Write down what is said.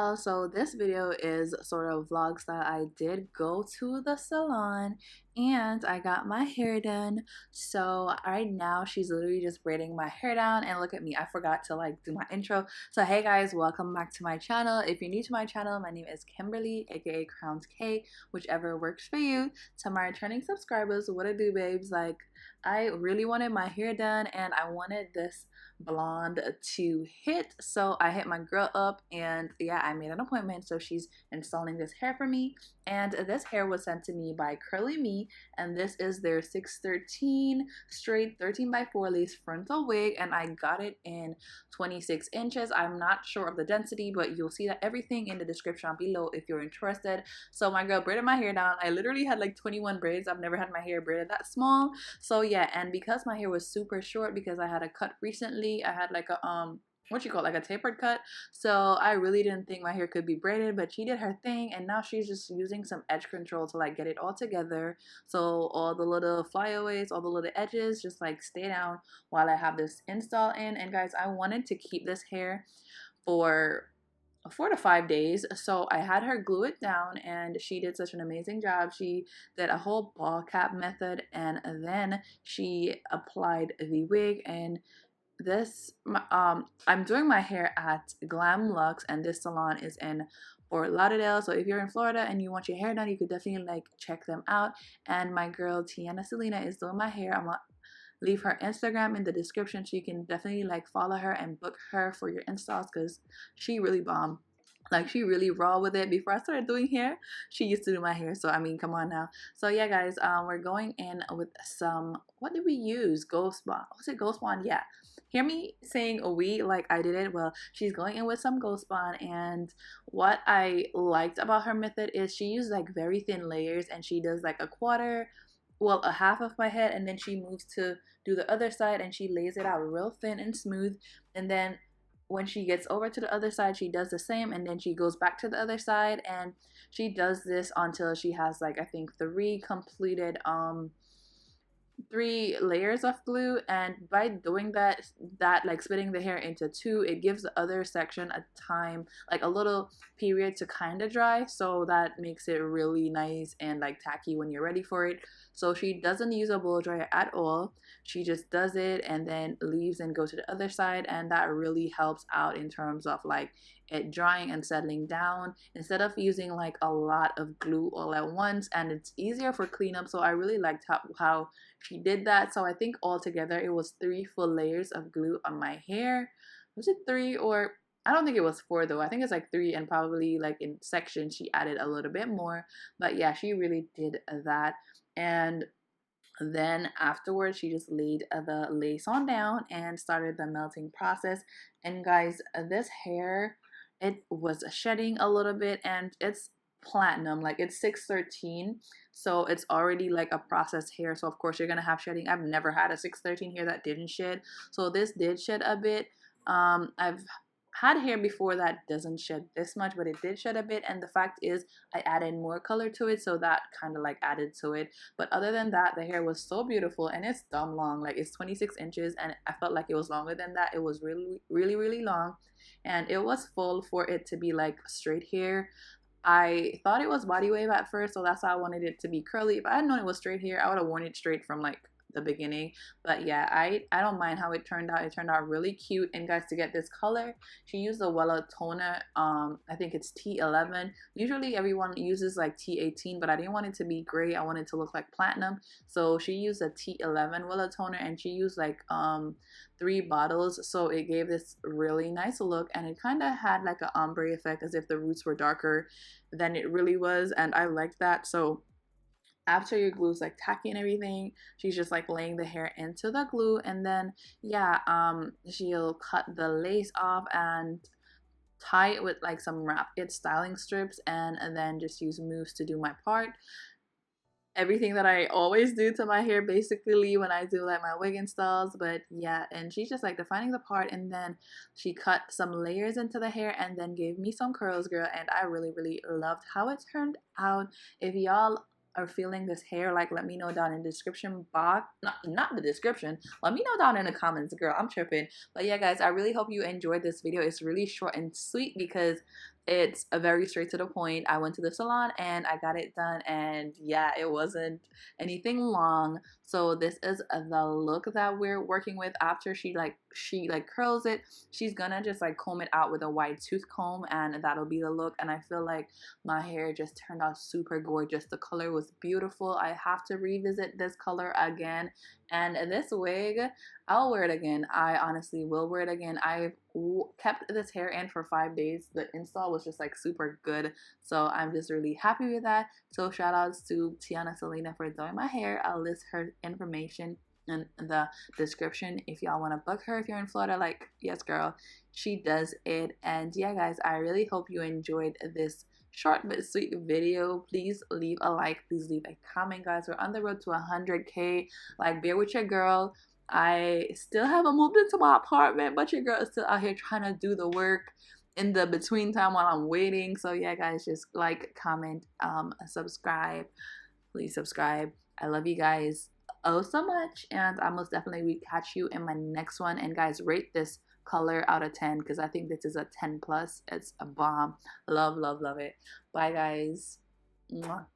y'all, so this video is sort of vlogs that I did go to the salon and I got my hair done. So right now she's literally just braiding my hair down, and look at me, I forgot to do my intro. So hey guys, welcome back to my channel. If you're new to my channel, my name is Kimberly, aka Crowns K, whichever works for you. To my returning subscribers, what it do, babes? I really wanted my hair done and I wanted this blonde to hit, so I hit my girl up, and yeah, I made an appointment. So she's installing this hair for me, and this hair was sent to me by curlyme, and this is their 613 straight 13x4 lace frontal wig, and I got it in 26 inches. I'm not sure of the density, but you'll see that everything in the description below if you're interested. So my girl braided my hair down. I literally had 21 braids. I've never had my hair braided that small. So yeah, and because my hair was super short, because I had a cut recently, I had a tapered cut, so I really didn't think my hair could be braided, but she did her thing, and now she's just using some edge control to get it all together, so all the little flyaways, all the little edges just stay down while I have this install in. And guys, I wanted to keep this hair for 4 to 5 days, so I had her glue it down, and she did such an amazing job. She did a whole ball cap method, and then she applied the wig. And this I'm doing my hair at Glam Lux, and this salon is in Fort Lauderdale. So if you're in Florida and you want your hair done, you could definitely check them out. And my girl Tiana Selena is doing my hair. I'm gonna leave her Instagram in the description, so you can definitely follow her and book her for your installs, because she really bomb. She really raw with it. Before I started doing hair, she used to do my hair, so I mean, come on now. So yeah guys, we're going in with some, what did we use? Ghost Bond. Was it Ghost Bond? Yeah. Hear me saying we like I did it. Well, she's going in with some Ghost Bond, and what I liked about her method is she used very thin layers, and she does a quarter, well, a half of my head, and then she moves to do the other side, and she lays it out real thin and smooth. And then when she gets over to the other side, she does the same, and then she goes back to the other side, and she does this until she has I think 3 completed 3 layers of glue. And by doing that splitting the hair into 2, it gives the other section a time, a little period to kind of dry, so that makes it really nice and tacky when you're ready for it. So she doesn't use a blow dryer at all. She just does it and then leaves and go to the other side, and that really helps out in terms of it drying and settling down, instead of using a lot of glue all at once, and it's easier for cleanup. So I really liked how she did that. So I think altogether it was 3 full layers of glue on my hair. Was it 3, or I don't think it was 4 though. I think it's 3, and probably in sections she added a little bit more. But yeah, she really did that. And then afterwards she just laid the lace on down and started the melting process. And guys, this hair, it was shedding a little bit, and it's platinum, it's 613, so it's already a processed hair, so of course you're gonna have shedding. I've never had a 613 hair that didn't shed, so this did shed a bit. I've had hair before that doesn't shed this much, but it did shed a bit, and the fact is I added more color to it, so that kind of added to it. But other than that, the hair was so beautiful, and it's dumb long. It's 26 inches, and I felt like it was longer than that. It was really long, and it was full for it to be straight hair. I thought it was body wave at first, so that's why I wanted it to be curly. If I had known it was straight hair, I would have worn it straight from the beginning. But yeah, I don't mind how it turned out. It turned out really cute. And guys, to get this color, she used the Wella toner. I think it's T11. Usually everyone uses T18, but I didn't want it to be gray. I wanted it to look like platinum, so she used a T11 Wella toner, and she used 3 bottles, so it gave this really nice look, and it kind of had an ombre effect, as if the roots were darker than it really was, and I liked that. So after your glue's tacky and everything, she's just laying the hair into the glue, and then yeah, she'll cut the lace off and tie it with some wrap it styling strips, and then just use mousse to do my part. Everything that I always do to my hair basically when I do my wig installs. But yeah, and she's just defining the part, and then she cut some layers into the hair and then gave me some curls, girl, and I really loved how it turned out. If y'all are feeling this hair, let me know down in the description box. Not the description, let me know down in the comments, girl, I'm tripping. But yeah guys, I really hope you enjoyed this video. It's really short and sweet because It's a very straight to the point. I went to the salon and I got it done, and yeah, it wasn't anything long. So this is the look that we're working with. After she curls it, she's gonna just like comb it out with a wide tooth comb, and that'll be the look. And I feel like my hair just turned out super gorgeous. The color was beautiful. I have to revisit this color again, and this wig, I'll wear it again. I honestly will wear it again. I've kept this hair in for 5 days. The install was just like super good, so I'm just really happy with that. So shout outs to Tiana Selena for doing my hair. I'll list her information in the description if y'all want to book her if you're in Florida. Like, yes girl, she does it. And yeah guys, I really hope you enjoyed this short but sweet video. Please leave a like, please leave a comment guys. We're on the road to 100k. Like, bear with your girl. I still haven't moved into my apartment, but your girl is still out here trying to do the work in the between time while I'm waiting. So yeah guys, just like, comment, subscribe. Please subscribe. I love you guys oh so much, and I most definitely will catch you in my next one. And guys, rate this color out of 10 because I think this is a 10 plus. It's a bomb. Love, love, love it. Bye guys. Mwah.